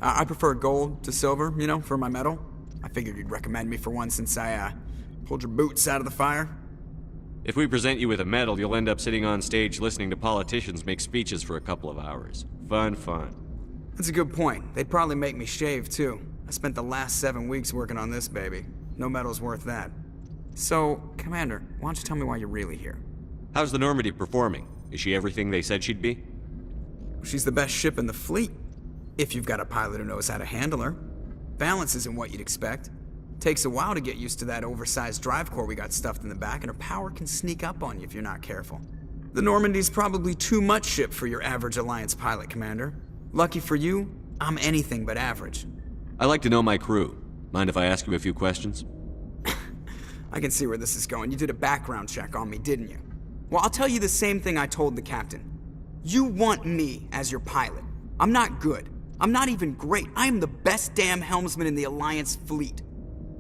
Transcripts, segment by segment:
I prefer gold to silver, you know, for my medal. I figured you'd recommend me for one since I, pulled your boots out of the fire. If we present you with a medal, you'll end up sitting on stage listening to politicians make speeches for a couple of hours. Fun. That's a good point. They'd probably make me shave, too. I spent the last 7 weeks working on this baby. No medal's worth that. So, Commander, why don't you tell me why you're really here? How's the Normandy performing? Is she everything they said she'd be? She's the best ship in the fleet, if you've got a pilot who knows how to handle her. Balance isn't what you'd expect. Takes a while to get used to that oversized drive core we got stuffed in the back, and her power can sneak up on you if you're not careful. The Normandy's probably too much ship for your average Alliance pilot, Commander. Lucky for you, I'm anything but average. I like to know my crew. Mind if I ask you a few questions? I can see where this is going. You did a background check on me, didn't you? Well, I'll tell you the same thing I told the captain. You want me as your pilot. I'm not good. I'm not even great. I am the best damn helmsman in the Alliance fleet.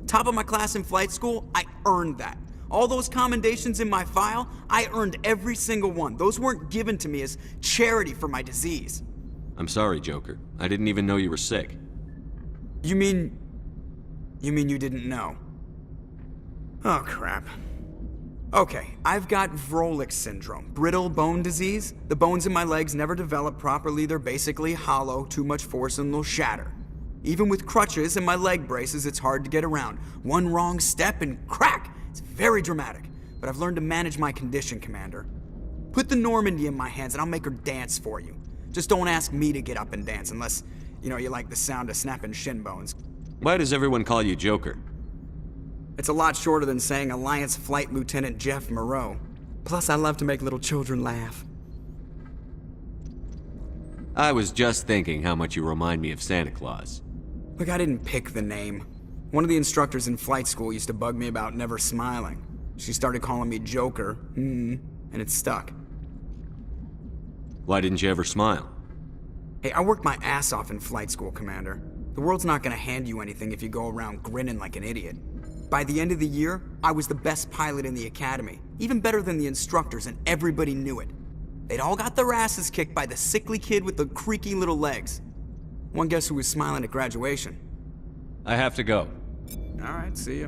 Top of my class in flight school, I earned that. All those commendations in my file, I earned every single one. Those weren't given to me as charity for my disease. I'm sorry, Joker. I didn't even know you were sick. You mean you didn't know? Oh, crap. Okay, I've got Vrolik syndrome, brittle bone disease. The bones in my legs never develop properly. They're basically hollow, too much force and they'll shatter. Even with crutches and my leg braces, it's hard to get around. One wrong step and crack! It's very dramatic, but I've learned to manage my condition, Commander. Put the Normandy in my hands and I'll make her dance for you. Just don't ask me to get up and dance unless, you like the sound of snapping shin bones. Why does everyone call you Joker? It's a lot shorter than saying Alliance Flight Lieutenant Jeff Moreau. Plus, I love to make little children laugh. I was just thinking how much you remind me of Santa Claus. Look, I didn't pick the name. One of the instructors in flight school used to bug me about never smiling. She started calling me Joker, and it stuck. Why didn't you ever smile? Hey, I worked my ass off in flight school, Commander. The world's not gonna hand you anything if you go around grinning like an idiot. By the end of the year, I was the best pilot in the academy, even better than the instructors, and everybody knew it. They'd all got their asses kicked by the sickly kid with the creaky little legs. One guess who was smiling at graduation? I have to go. All right, see ya.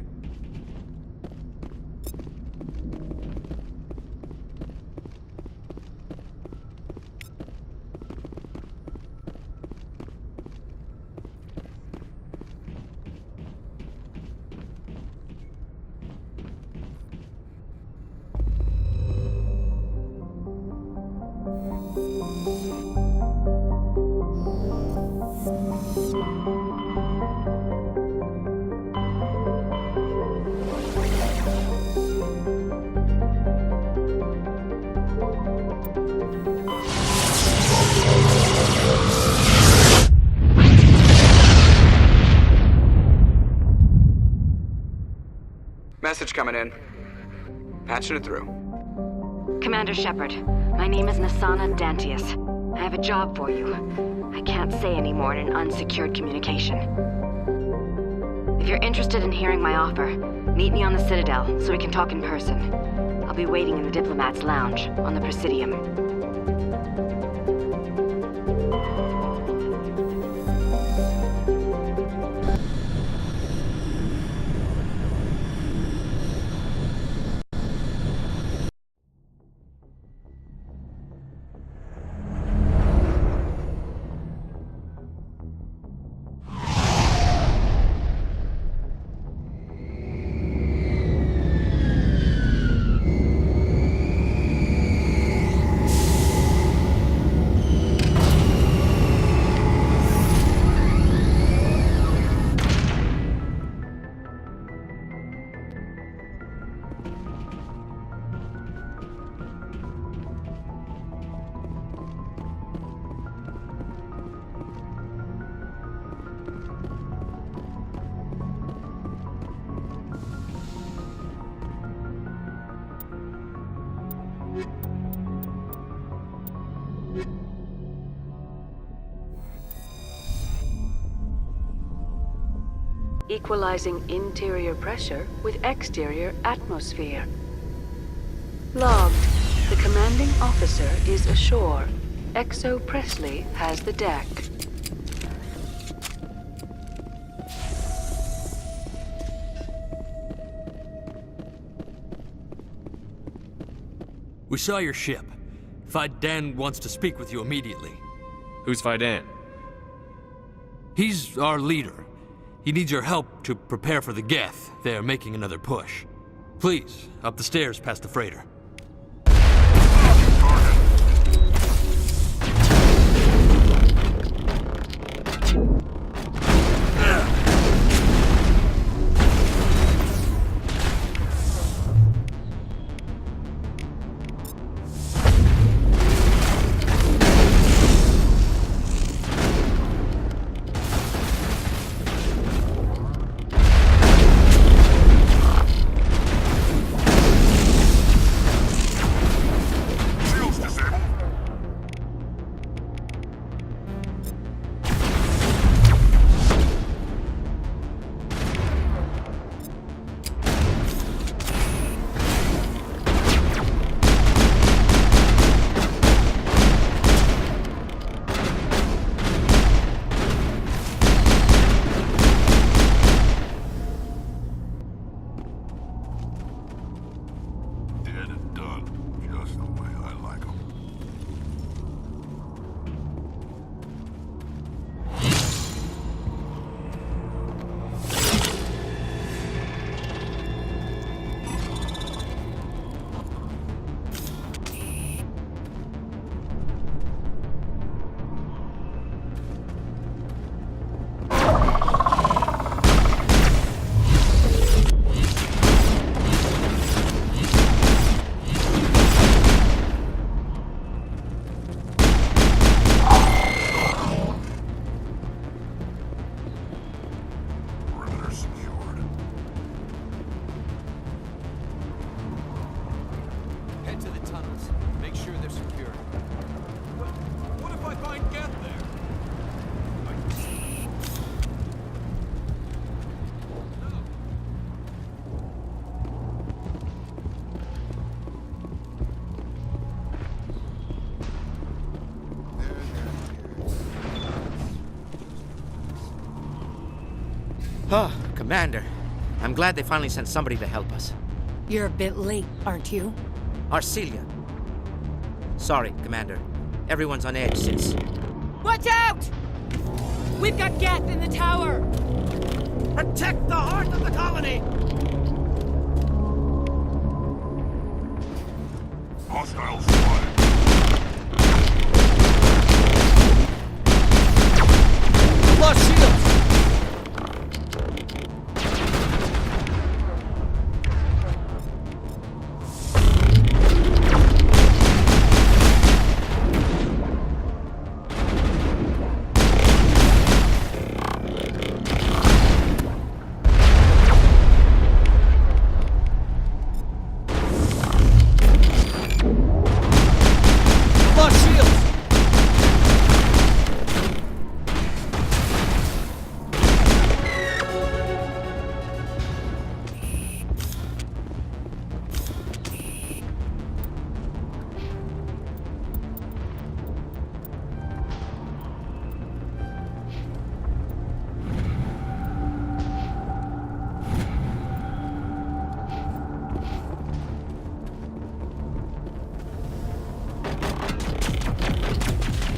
Message coming in. Patching it through. Commander Shepard, my name is Nasana Dantius. I have a job for you. I can't say any more in an unsecured communication. If you're interested in hearing my offer, meet me on the Citadel so we can talk in person. I'll be waiting in the Diplomat's Lounge on the Presidium. Equalizing interior pressure with exterior atmosphere. Logged. The commanding officer is ashore. Exo Presley has the deck. We saw your ship. Fai Den wants to speak with you immediately. Who's Fai Den? He's our leader. He needs your help to prepare for the geth. They're making another push. Please, up the stairs past the freighter. Oh, Commander. I'm glad they finally sent somebody to help us. You're a bit late, aren't you? Arcelia. Sorry, Commander. Everyone's on edge since... Watch out! We've got geth in the tower! Protect the heart of the colony! Hostiles spotted. Lost shields!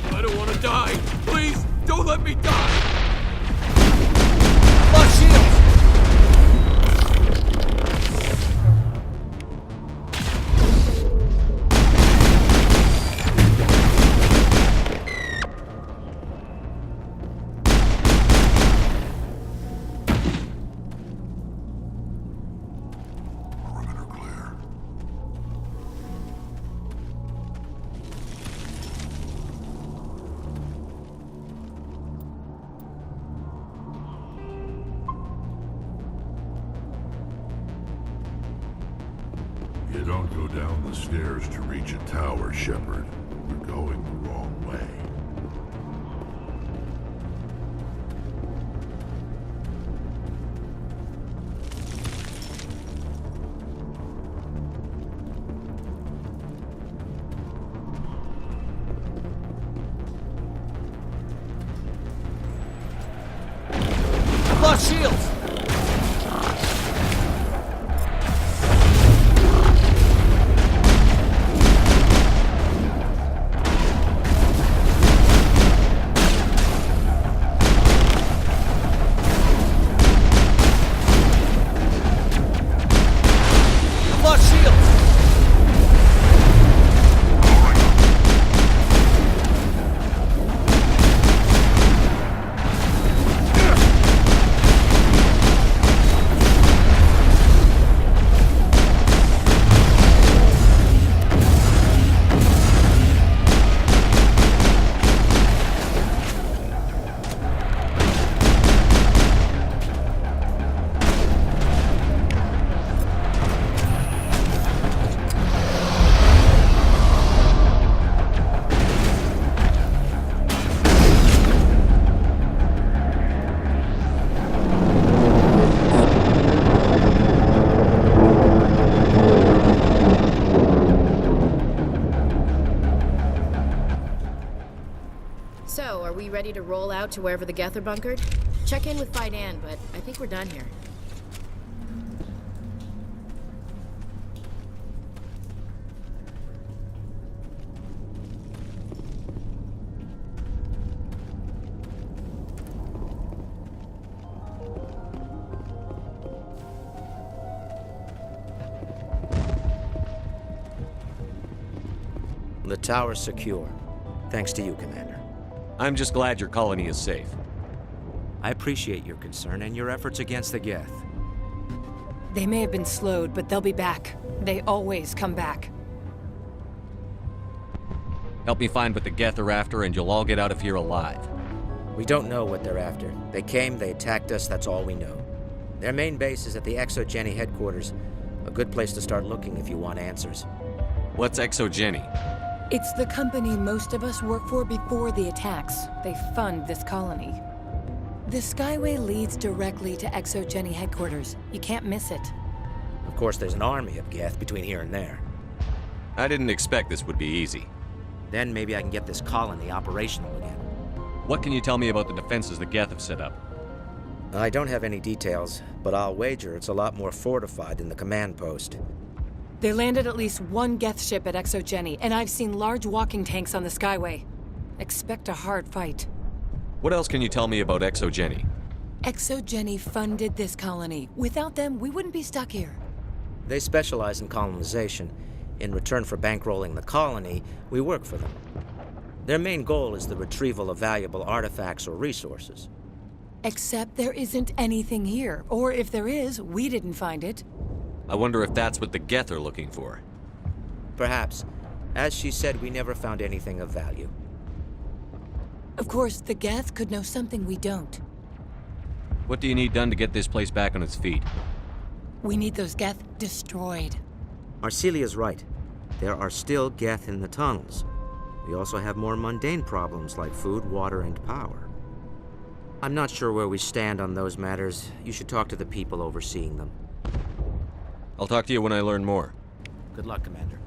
I don't want to die! Please, don't let me die! Lost shields! Perimeter clear. You don't go down the stairs to reach a tower, Shepard. You're going the wrong way. Lost shields! ready to roll out to wherever the geth are bunkered? Check in with Fai Den, but I think we're done here. The tower's secure. Thanks to you, Commander. I'm just glad your colony is safe. I appreciate your concern and your efforts against the geth. They may have been slowed, but they'll be back. They always come back. Help me find what the geth are after, and you'll all get out of here alive. We don't know what they're after. They came, they attacked us, that's all we know. Their main base is at the Exogeny headquarters. A good place to start looking if you want answers. What's Exogeny? It's the company most of us work for before the attacks. They fund this colony. The Skyway leads directly to Exogeny headquarters. You can't miss it. Of course, there's an army of geth between here and there. I didn't expect this would be easy. Then maybe I can get this colony operational again. What can you tell me about the defenses the geth have set up? I don't have any details, but I'll wager it's a lot more fortified than the command post. They landed at least one geth ship at Exogeny, and I've seen large walking tanks on the Skyway. Expect a hard fight. What else can you tell me about Exogeny? Exogeny funded this colony. Without them, we wouldn't be stuck here. They specialize in colonization. In return for bankrolling the colony, we work for them. Their main goal is the retrieval of valuable artifacts or resources. Except there isn't anything here. Or if there is, we didn't find it. I wonder if that's what the geth are looking for. Perhaps. As she said, we never found anything of value. Of course, the geth could know something we don't. What do you need done to get this place back on its feet? We need those geth destroyed. Arcelia's right. There are still geth in the tunnels. We also have more mundane problems like food, water, and power. I'm not sure where we stand on those matters. You should talk to the people overseeing them. I'll talk to you when I learn more. Good luck, Commander.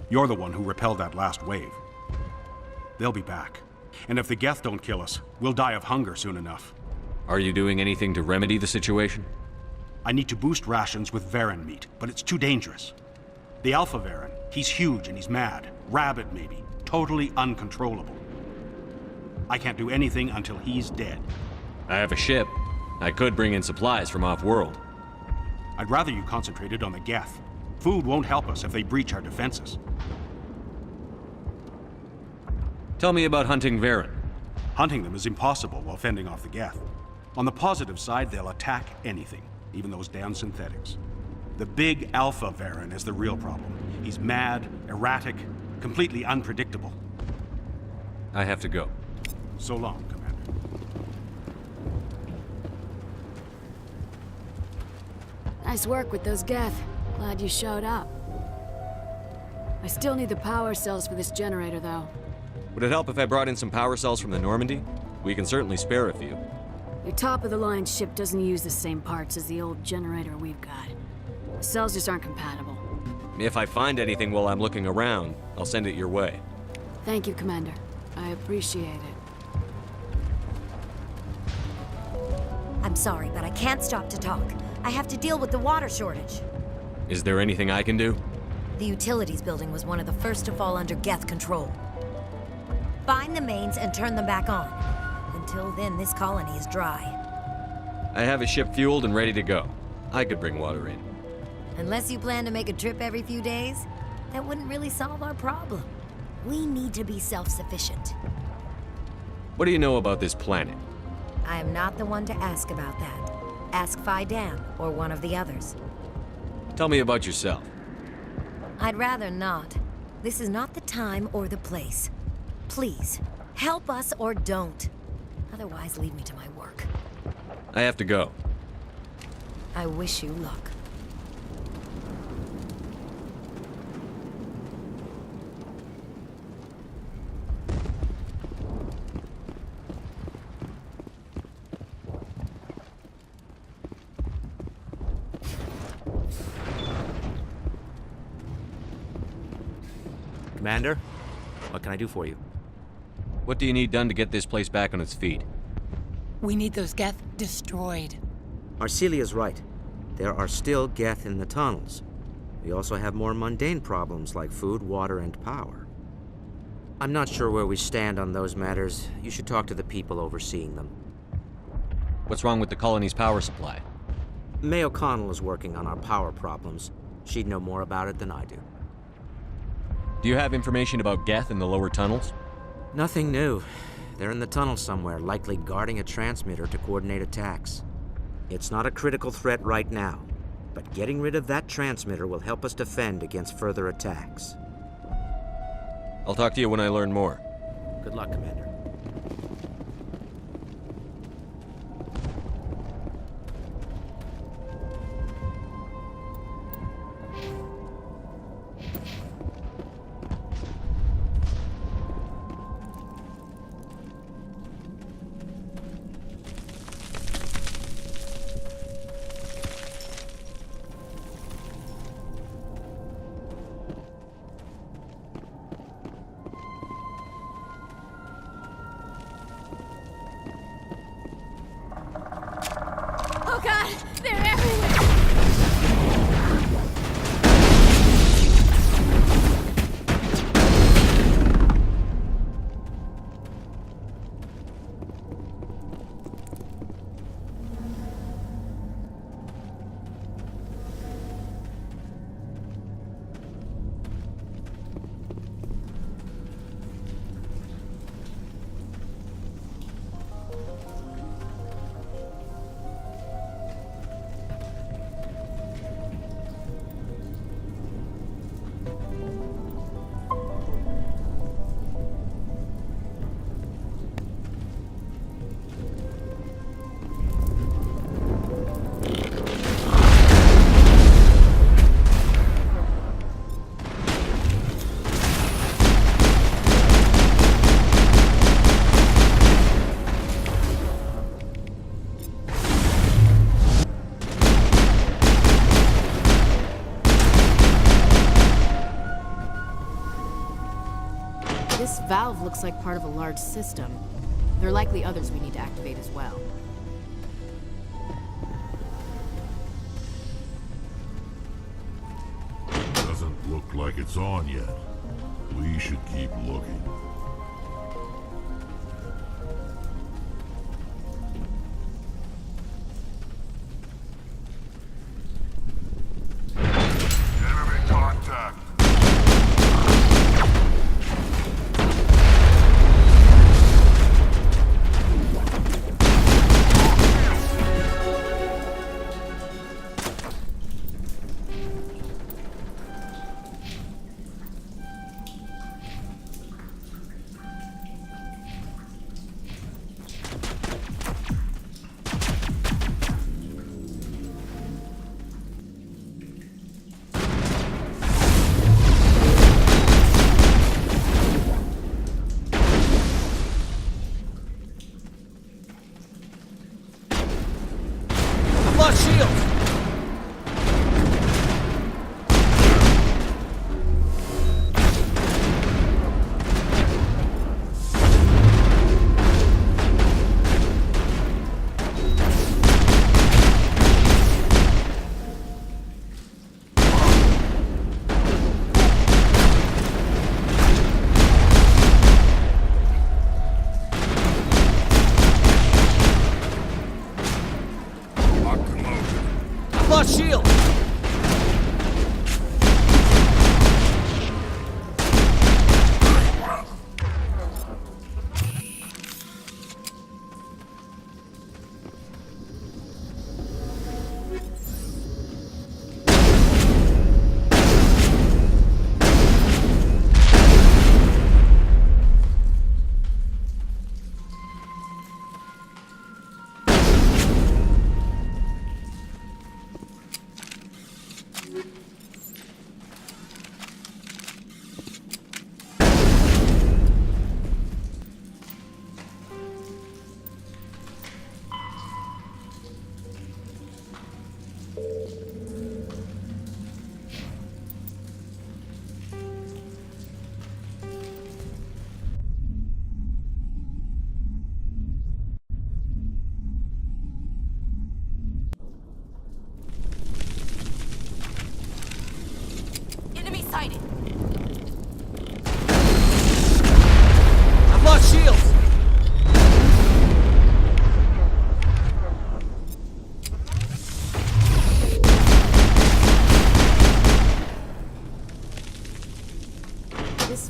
You're the one who repelled that last wave. They'll be back. And if the geth don't kill us, we'll die of hunger soon enough. Are you doing anything to remedy the situation? I need to boost rations with Varen meat, but it's too dangerous. The Alpha Varen, he's huge and he's mad. Rabid, maybe. Totally uncontrollable. I can't do anything until he's dead. I have a ship. I could bring in supplies from off-world. I'd rather you concentrated on the geth. Food won't help us if they breach our defenses. Tell me about hunting Varen. Hunting them is impossible while fending off the geth. On the positive side, they'll attack anything, even those damn synthetics. The big Alpha Varen is the real problem. He's mad, erratic, completely unpredictable. I have to go. So long, Commander. Nice work with those geth. Glad you showed up. I still need the power cells for this generator, though. Would it help if I brought in some power cells from the Normandy? We can certainly spare a few. Your top-of-the-line ship doesn't use the same parts as the old generator we've got. The cells just aren't compatible. If I find anything while I'm looking around, I'll send it your way. Thank you, Commander. I appreciate it. I'm sorry, but I can't stop to talk. I have to deal with the water shortage. Is there anything I can do? The utilities building was one of the first to fall under geth control. Find the mains and turn them back on. Until then, this colony is dry. I have a ship fueled and ready to go. I could bring water in. Unless you plan to make a trip every few days, that wouldn't really solve our problem. We need to be self-sufficient. What do you know about this planet? I am not the one to ask about that. Ask Fai Den or one of the others. Tell me about yourself. I'd rather not. This is not the time or the place. Please, help us or don't. Otherwise, leave me to my work. I have to go. I wish you luck. Commander, what can I do for you? What do you need done to get this place back on its feet? We need those geth destroyed. Arcelia's right. There are still geth in the tunnels. We also have more mundane problems like food, water, and power. I'm not sure where we stand on those matters. You should talk to the people overseeing them. What's wrong with the colony's power supply? May O'Connell is working on our power problems. She'd know more about it than I do. Do you have information about geth in the lower tunnels? Nothing new. They're in the tunnel somewhere, likely guarding a transmitter to coordinate attacks. It's not a critical threat right now, but getting rid of that transmitter will help us defend against further attacks. I'll talk to you when I learn more. Good luck, Commander. Oh god! They're everywhere! This valve looks like part of a large system. There are likely others we need to activate as well. Doesn't look like it's on yet. We should keep looking. Enemy contact!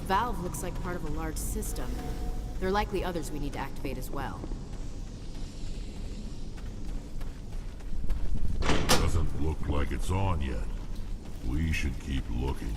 valve looks like part of a large system. There are likely others we need to activate as well. Doesn't look like it's on yet. We should keep looking.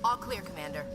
All clear, Commander.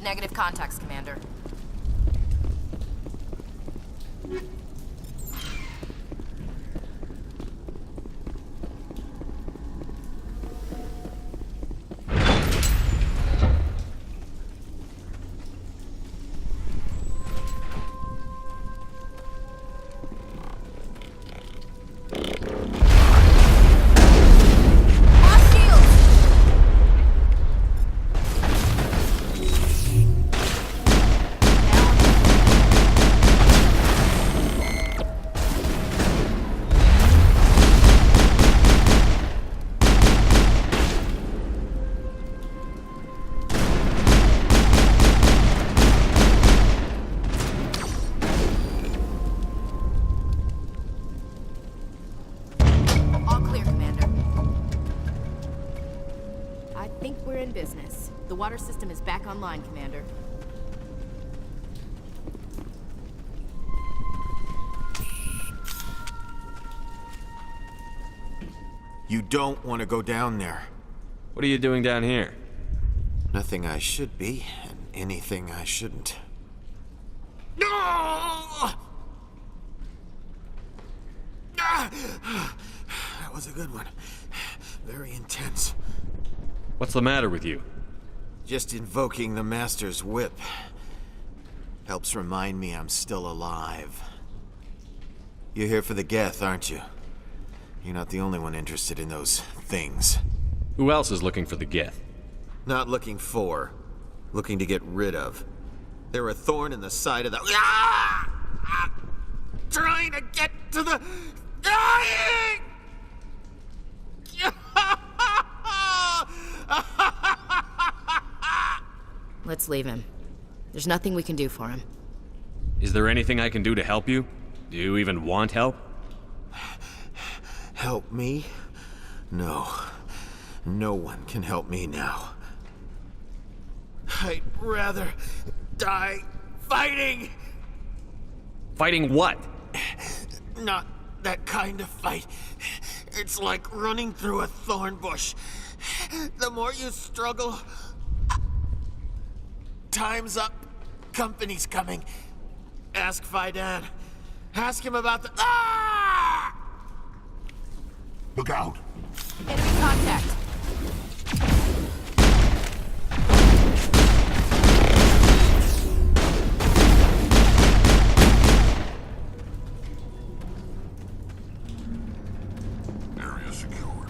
Negative contacts, Commander. Business. The water system is back online, Commander. You don't want to go down there. What are you doing down here? Nothing I should be, and anything I shouldn't. No! That was a good one. Very intense. What's the matter with you? Just invoking the Master's whip helps remind me I'm still alive. You're here for the geth, aren't you? You're not the only one interested in those things. Who else is looking for the geth? Not looking for. Looking to get rid of. They're a thorn in the side of the... Ah! Ah! Trying to get to the... Dying! Let's leave him. There's nothing we can do for him. Is there anything I can do to help you? Do you even want help? Help me? No. No one can help me now. I'd rather die fighting! Fighting what? Not that kind of fight. It's like running through a thorn bush. The more you struggle... Time's up. Company's coming. Ask Fai Den. Ask him about the... Ah! Look out! Enemy contact! Area secured.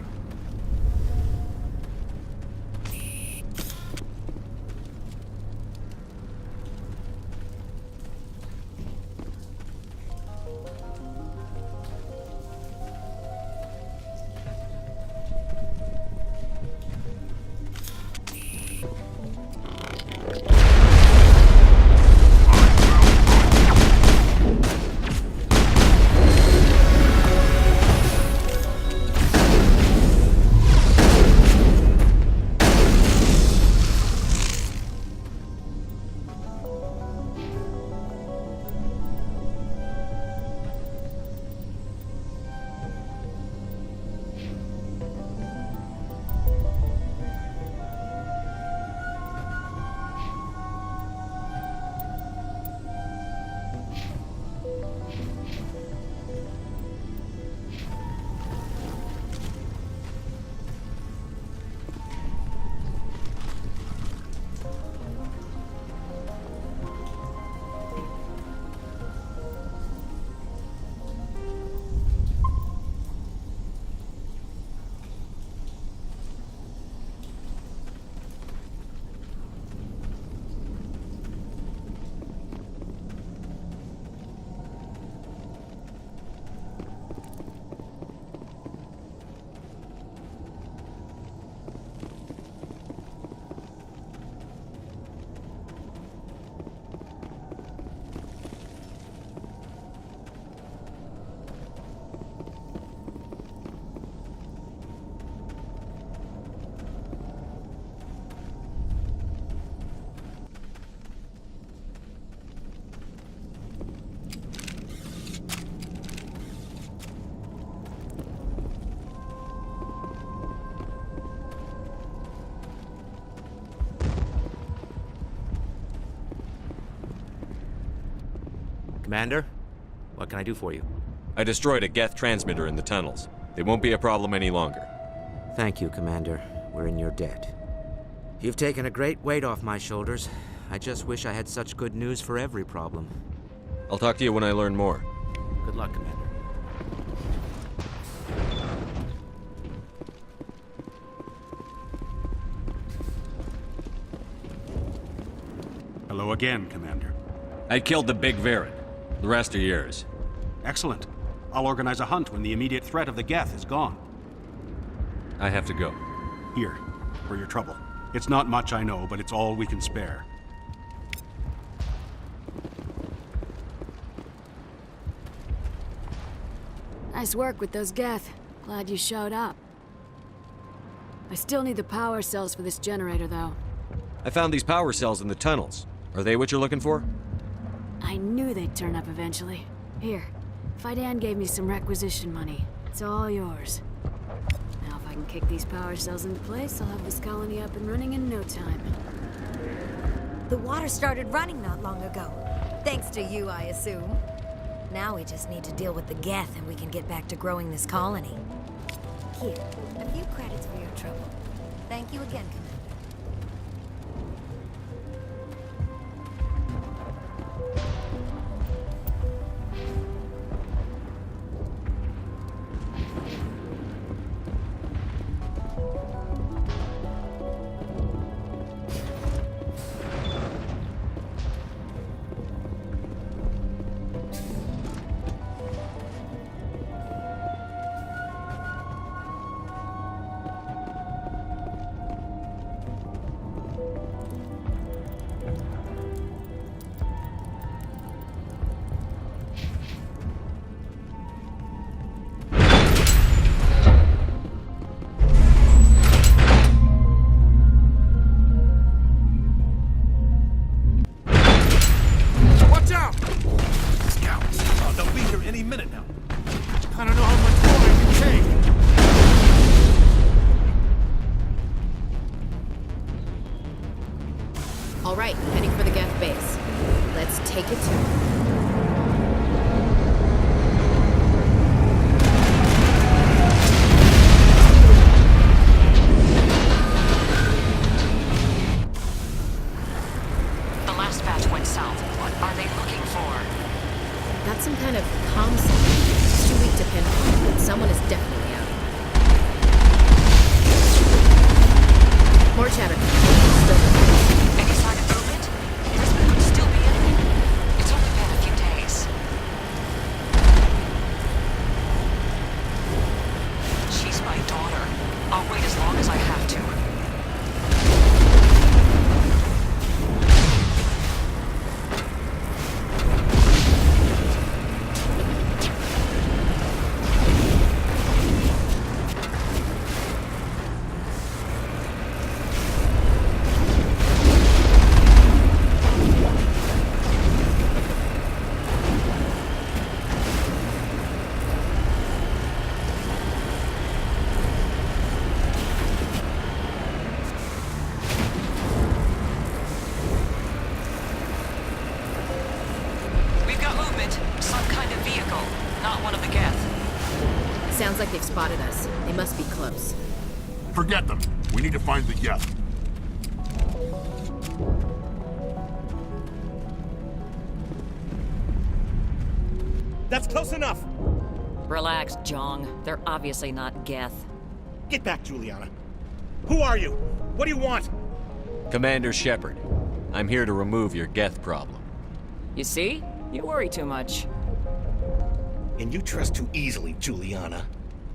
Commander, what can I do for you? I destroyed a geth transmitter in the tunnels. They won't be a problem any longer. Thank you, Commander. We're in your debt. You've taken a great weight off my shoulders. I just wish I had such good news for every problem. I'll talk to you when I learn more. Good luck, Commander. Hello again, Commander. I killed the big Varen. The rest are yours. Excellent. I'll organize a hunt when the immediate threat of the geth is gone. I have to go. Here, for your trouble. It's not much, I know, but it's all we can spare. Nice work with those geth. Glad you showed up. I still need the power cells for this generator, though. I found these power cells in the tunnels. Are they what you're looking for? I knew they'd turn up eventually. Here, Fai Den gave me some requisition money. It's all yours. Now if I can kick these power cells into place, I'll have this colony up and running in no time. The water started running not long ago. Thanks to you, I assume. Now we just need to deal with the geth and we can get back to growing this colony. Here, a few credits for your trouble. Thank you again, Commander. All right, heading for the geth base. Let's take it to... The last batch went south. What are they looking for? Got some kind of comm signal. It's too weak to pinpoint, but someone is definitely out. More chatter. Still Any sign of movement? Brisbane could still be in it. It's only been a few days. She's my daughter. I'll wait as long as I have to. Sounds like they've spotted us. They must be close. Forget them. We need to find the geth. That's close enough! Relax, Jong. They're obviously not geth. Get back, Juliana. Who are you? What do you want? Commander Shepard. I'm here to remove your geth problem. You see? You worry too much. And you trust too easily, Juliana.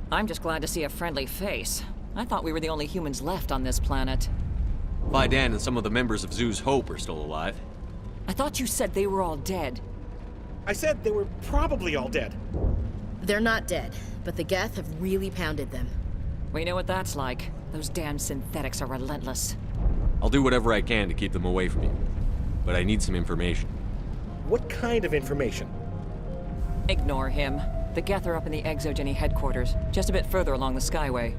I'm just glad to see a friendly face. I thought we were the only humans left on this planet. Fai Den and some of the members of Zoo's Hope are still alive. I thought you said they were all dead. I said they were probably all dead. They're not dead, but the geth have really pounded them. We know what that's like. Those damn synthetics are relentless. I'll do whatever I can to keep them away from you. But I need some information. What kind of information? Ignore him. The geth are up in the Exogeny headquarters, just a bit further along the Skyway.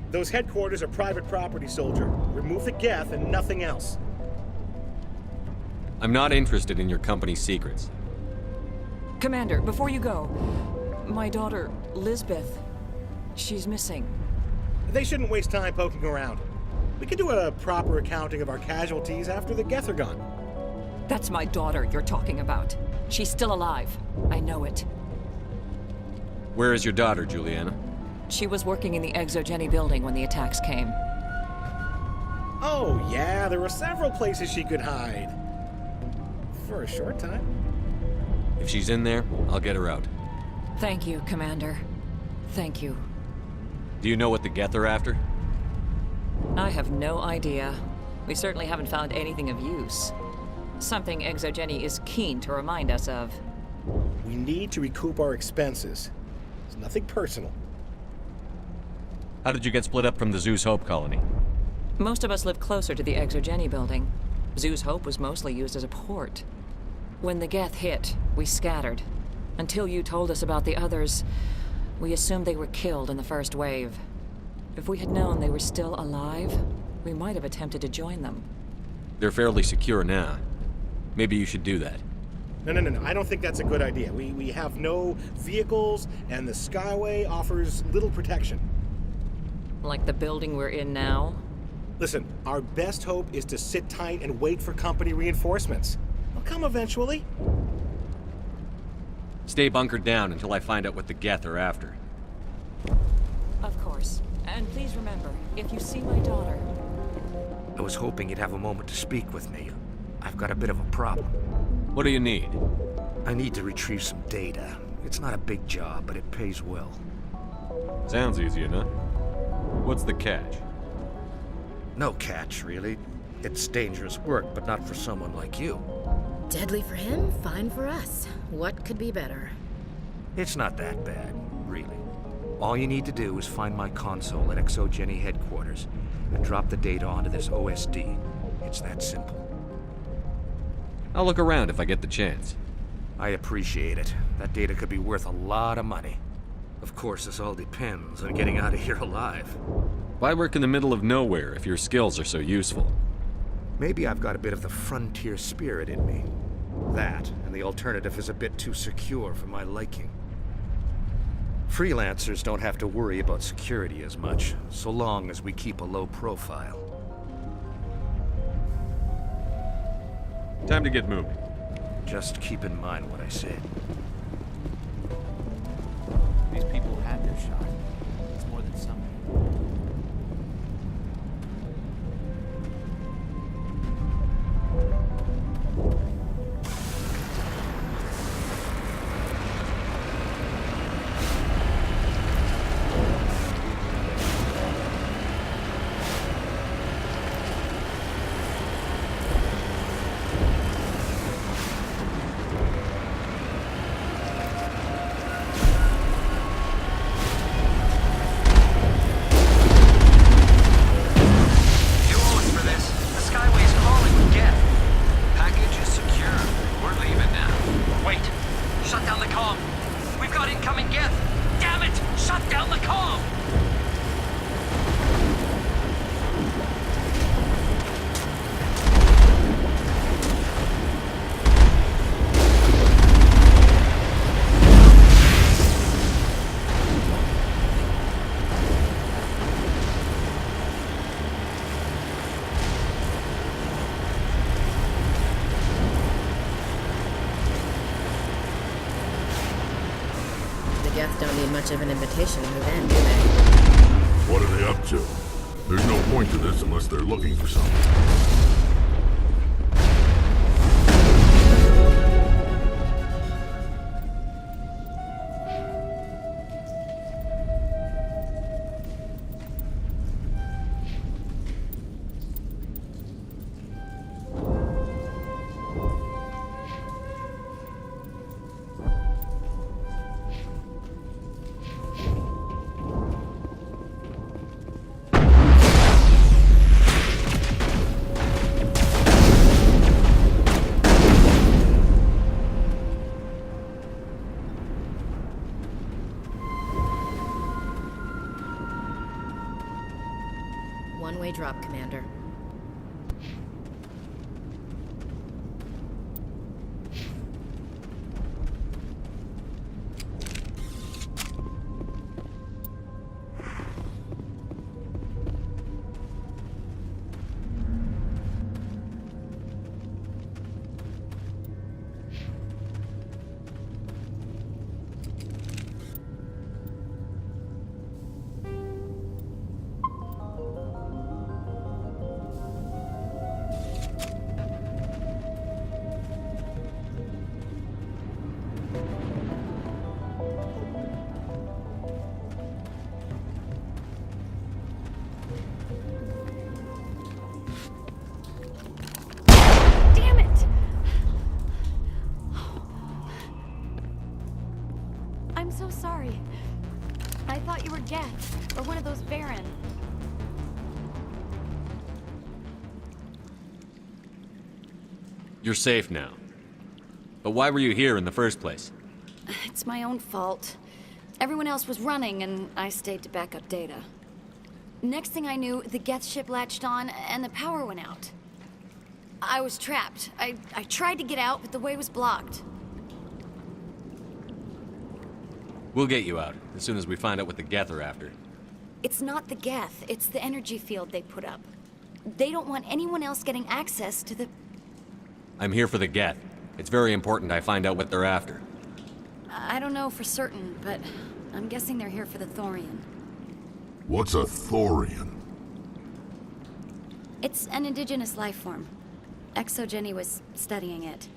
Those headquarters are private property, soldier. Remove the geth and nothing else. I'm not interested in your company's secrets. Commander, before you go, my daughter, Lisbeth, she's missing. They shouldn't waste time poking around. We can do a proper accounting of our casualties after the geth are gone. That's my daughter you're talking about. She's still alive. I know it. Where is your daughter, Juliana? She was working in the Exogeny building when the attacks came. Oh, yeah, there were several places she could hide. For a short time. If she's in there, I'll get her out. Thank you, Commander. Thank you. Do you know what the geth are after? I have no idea. We certainly haven't found anything of use. Something Exogeny is keen to remind us of. We need to recoup our expenses. It's nothing personal. How did you get split up from the Zoo's Hope colony? Most of us live closer to the Exogeny building. Zoo's Hope was mostly used as a port. When the geth hit, we scattered. Until you told us about the others, we assumed they were killed in the first wave. If we had known they were still alive, we might have attempted to join them. They're fairly secure now. Maybe you should do that. No. I don't think that's a good idea. We have no vehicles, and the Skyway offers little protection. Like the building we're in now? Listen, our best hope is to sit tight and wait for company reinforcements. They'll come eventually. Stay bunkered down until I find out what the geth are after. Of course. And please remember, if you see my daughter... I was hoping you'd have a moment to speak with me. I've got a bit of a problem. What do you need? I need to retrieve some data. It's not a big job, but it pays well. Sounds easy enough. What's the catch? No catch, really. It's dangerous work, but not for someone like you. Deadly for him, fine for us. What could be better? It's not that bad, really. All you need to do is find my console at Exogeny headquarters and drop the data onto this OSD. It's that simple. I'll look around if I get the chance. I appreciate it. That data could be worth a lot of money. Of course, this all depends on getting out of here alive. Why work in the middle of nowhere if your skills are so useful? Maybe I've got a bit of the frontier spirit in me. That, and the alternative is a bit too secure for my liking. Freelancers don't have to worry about security as much, so long as we keep a low profile. Time to get moving. Just keep in mind what I said. These people had their shot. It's more than some. Geth don't need much of an invitation to move in, do they? What are they up to? There's no point to this unless they're looking for something. One-way drop, Commander. I'm so sorry. I thought you were geth, or one of those Baron. You're safe now. But why were you here in the first place? It's my own fault. Everyone else was running, and I stayed to back up data. Next thing I knew, the geth ship latched on, and the power went out. I was trapped. I tried to get out, but the way was blocked. We'll get you out, as soon as we find out what the geth are after. It's not the geth, it's the energy field they put up. They don't want anyone else getting access to the... I'm here for the geth. It's very important I find out what they're after. I don't know for certain, but I'm guessing they're here for the thorian. What's a thorian? It's an indigenous life form. Exogeny was studying it.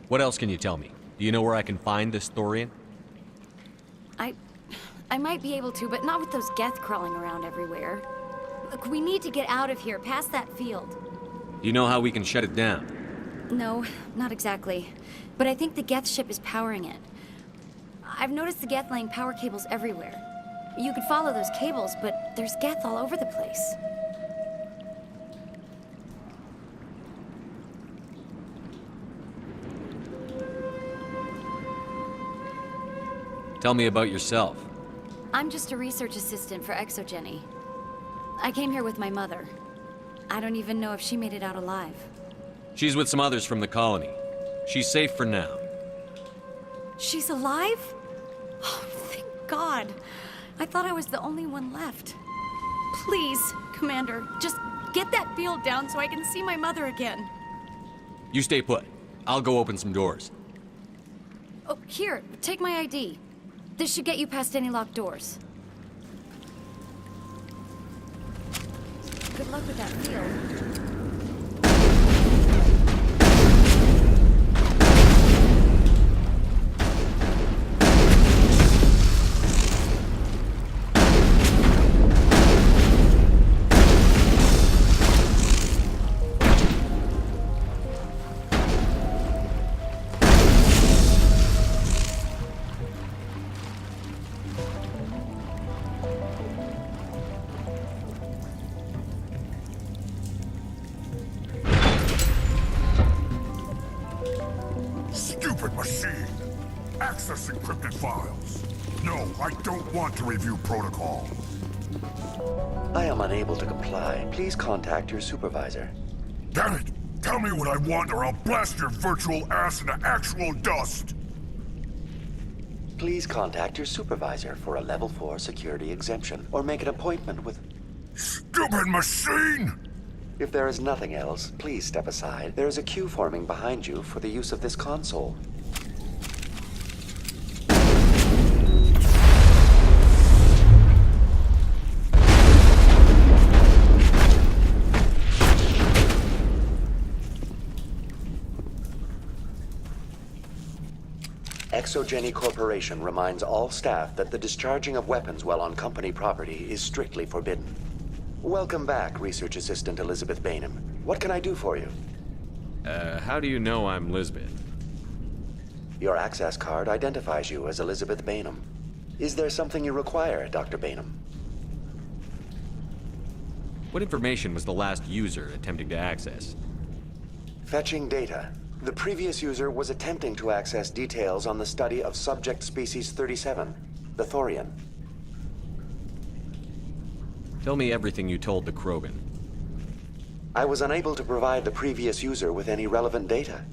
What else can you tell me? Do you know where I can find this thorian? I might be able to, but not with those geth crawling around everywhere. Look, we need to get out of here, past that field. Do you know how we can shut it down? No, not exactly. But I think the geth ship is powering it. I've noticed the geth laying power cables everywhere. You could follow those cables, but there's geth all over the place. Tell me about yourself. I'm just a research assistant for Exogeny. I came here with my mother. I don't even know if she made it out alive. She's with some others from the colony. She's safe for now. She's alive? Oh, thank God. I thought I was the only one left. Please, Commander, just get that field down so I can see my mother again. You stay put. I'll go open some doors. Oh, here, take my ID. This should get you past any locked doors. Good luck with that field. Machine! Access encrypted files! No, I don't want to review protocol. I am unable to comply. Please contact your supervisor. Damn it! Tell me what I want or I'll blast your virtual ass into actual dust! Please contact your supervisor for a Level 4 security exemption, or make an appointment with... Stupid machine! If there is nothing else, please step aside. There is a queue forming behind you for the use of this console. Exogeny Corporation reminds all staff that the discharging of weapons while on company property is strictly forbidden. Welcome back, Research Assistant Elizabeth Bainham. What can I do for you? How do you know I'm Lisbeth? Your access card identifies you as Elizabeth Bainham. Is there something you require, Dr. Bainham? What information was the last user attempting to access? Fetching data. The previous user was attempting to access details on the study of subject species 37, the thorian. Tell me everything you told the Krogan. I was unable to provide the previous user with any relevant data.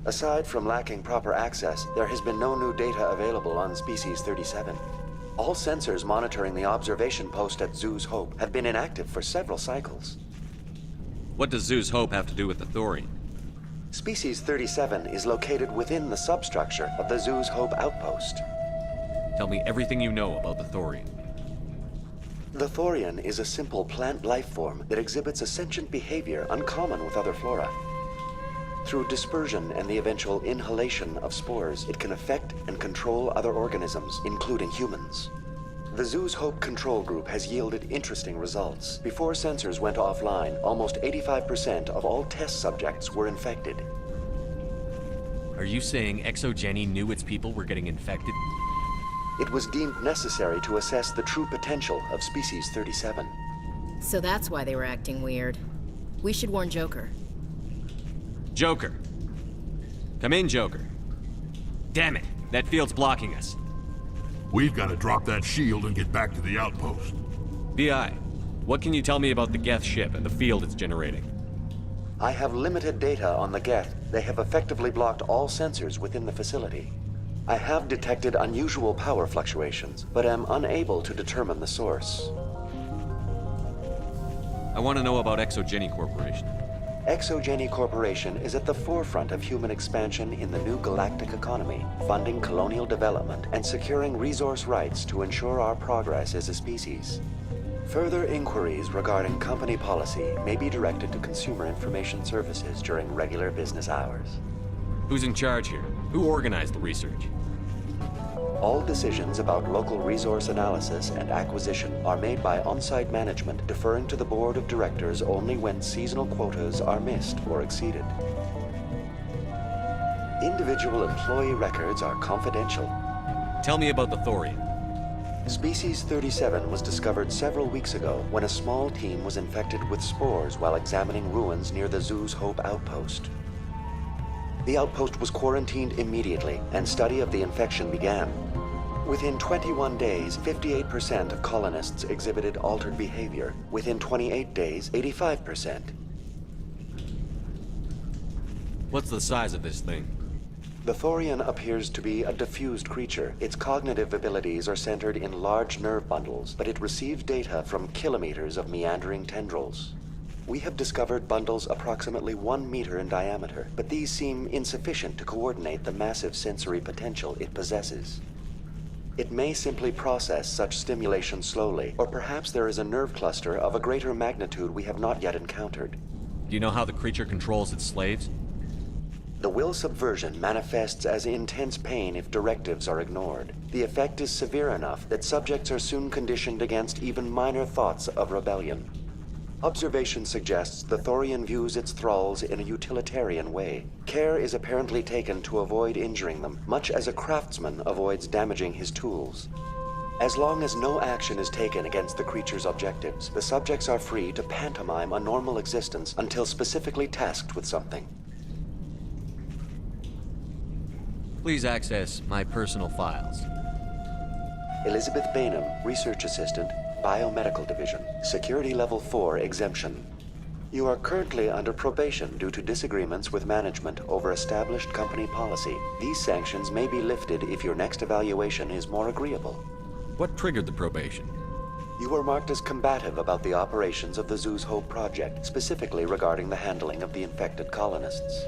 Aside from lacking proper access, there has been no new data available on Species 37. All sensors monitoring the observation post at Zoo's Hope have been inactive for several cycles. What does Zoo's Hope have to do with the thorian? Species 37 is located within the substructure of the Zoo's Hope outpost. Tell me everything you know about the thorian. The thorian is a simple plant life form that exhibits a sentient behavior uncommon with other flora. Through dispersion and the eventual inhalation of spores, it can affect and control other organisms, including humans. The Zoo's Hope control group has yielded interesting results. Before sensors went offline, almost 85% of all test subjects were infected. Are you saying Exogeny knew its people were getting infected? It was deemed necessary to assess the true potential of Species 37. So that's why they were acting weird. We should warn Joker. Joker. Come in, Joker. Damn it, that field's blocking us. We've got to drop that shield and get back to the outpost. BI, what can you tell me about the geth ship and the field it's generating? I have limited data on the geth. They have effectively blocked all sensors within the facility. I have detected unusual power fluctuations, but am unable to determine the source. I want to know about Exogeny Corporation. Exogeny Corporation is at the forefront of human expansion in the new galactic economy, funding colonial development and securing resource rights to ensure our progress as a species. Further inquiries regarding company policy may be directed to Consumer Information Services during regular business hours. Who's in charge here? Who organized the research? All decisions about local resource analysis and acquisition are made by on-site management, deferring to the board of directors only when seasonal quotas are missed or exceeded. Individual employee records are confidential. Tell me about the Thorian. Species 37 was discovered several weeks ago when a small team was infected with spores while examining ruins near the Zoo's Hope outpost. The outpost was quarantined immediately, and study of the infection began. Within 21 days, 58% of colonists exhibited altered behavior. Within 28 days, 85%. What's the size of this thing? The Thorian appears to be a diffused creature. Its cognitive abilities are centered in large nerve bundles, but it receives data from kilometers of meandering tendrils. We have discovered bundles approximately 1 meter in diameter, but these seem insufficient to coordinate the massive sensory potential it possesses. It may simply process such stimulation slowly, or perhaps there is a nerve cluster of a greater magnitude we have not yet encountered. Do you know how the creature controls its slaves? The will subversion manifests as intense pain if directives are ignored. The effect is severe enough that subjects are soon conditioned against even minor thoughts of rebellion. Observation suggests the Thorian views its thralls in a utilitarian way. Care is apparently taken to avoid injuring them, much as a craftsman avoids damaging his tools. As long as no action is taken against the creature's objectives, the subjects are free to pantomime a normal existence until specifically tasked with something. Please access my personal files. Elizabeth Bainham, Research Assistant, Biomedical Division, Security Level 4 exemption. You are currently under probation due to disagreements with management over established company policy. These sanctions may be lifted if your next evaluation is more agreeable. What triggered the probation? You were marked as combative about the operations of the Zoo's Hope project, specifically regarding the handling of the infected colonists.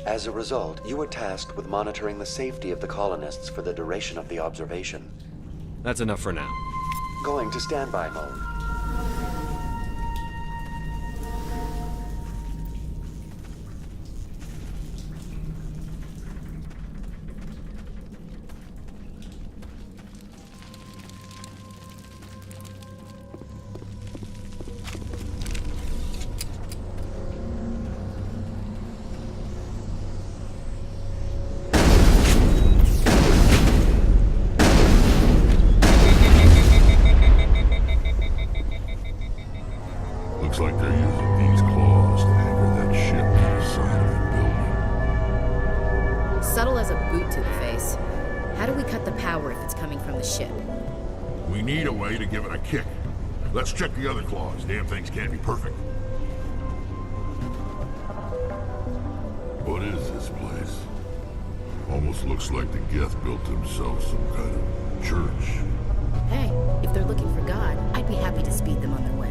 As a result, you were tasked with monitoring the safety of the colonists for the duration of the observation. That's enough for now. Going to standby mode. Looks like they're using these claws to anchor that ship to the side of the building. Subtle as a boot to the face. How do we cut the power if it's coming from the ship? We need a way to give it a kick. Let's check the other claws. Damn things can't be perfect. What is this place? Almost looks like the geth built themselves some kind of church. Hey, if they're looking for God, I'd be happy to speed them on their way.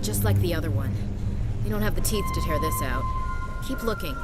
just like the other one. They don't have the teeth to tear this out. Keep looking.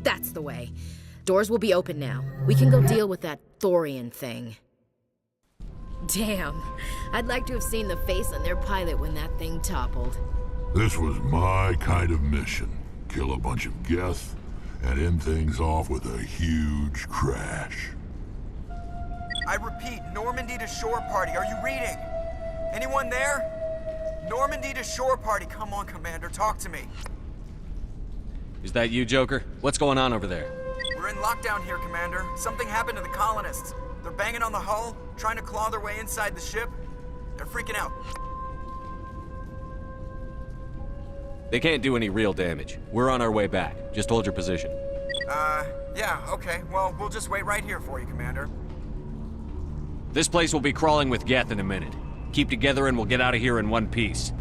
That's the way. Doors will be open now. We can go deal with that Thorian thing. Damn. I'd like to have seen the face on their pilot when that thing toppled. This was my kind of mission. Kill a bunch of geth and end things off with a huge crash. I repeat, Normandy to shore party. Are you reading? Anyone there? Normandy to shore party. Come on, Commander. Talk to me. Is that you, Joker? What's going on over there? We're in lockdown here, Commander. Something happened to the colonists. They're banging on the hull, trying to claw their way inside the ship. They're freaking out. They can't do any real damage. We're on our way back. Just hold your position. Yeah, okay. Well, we'll just wait right here for you, Commander. This place will be crawling with geth in a minute. Keep together and we'll get out of here in one piece.